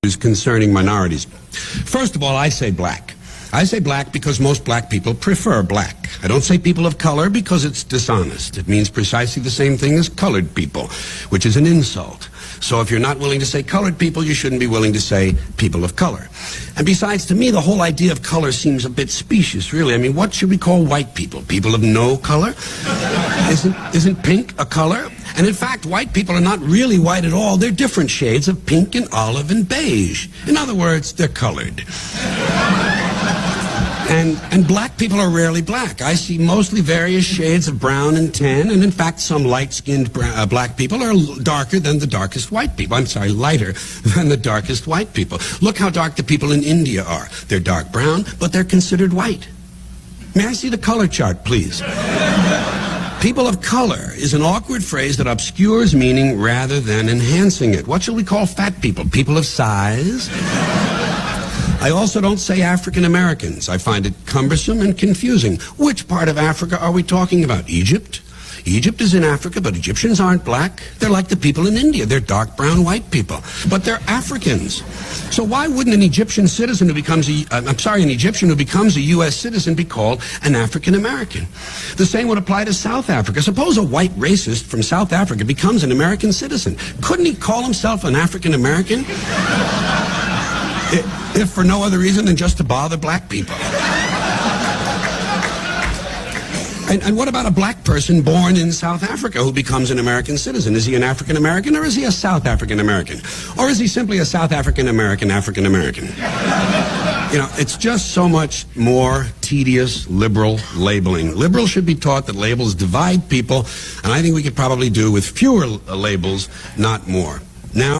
Concerning minorities. First of all, I say black. I say black because most black people prefer black. I don't say people of color because it's dishonest. It means precisely the same thing as colored people, which is an insult. So if you're not willing to say colored people, you shouldn't be willing to say people of color. And besides, to me, the whole idea of color seems a bit specious, really. I mean, what should we call white people? People of no color? Isn't pink a color? And in fact, white people are not really white at all. They're different shades of pink and olive and beige. In other words, they're colored. And black people are rarely black. I see mostly various shades of brown and tan, and in fact, some light-skinned black people are darker than the darkest white people. I'm sorry, lighter than the darkest white people. Look how dark the people in India are. They're dark brown, but they're considered white. May I see the color chart, please? People of color is an awkward phrase that obscures meaning rather than enhancing it. What shall we call fat people? People of size? I also don't say African Americans. I find it cumbersome and confusing. Which part of Africa are we talking about? Egypt? Egypt is in Africa, but Egyptians aren't black. They're like the people in India. They're dark brown white people. But they're Africans. So why wouldn't an Egyptian citizen who becomes an Egyptian who becomes a U.S. citizen be called an African American? The same would apply to South Africa. Suppose a white racist from South Africa becomes an American citizen. Couldn't he call himself an African American? If for no other reason than just to bother black people. And what about a black person born in South Africa who becomes an American citizen? Is he an African American or is he a South African American? Or is he simply a South African American African American? You know, it's just so much more tedious liberal labeling. Liberals should be taught that labels divide people, and I think we could probably do with fewer labels, not more. Now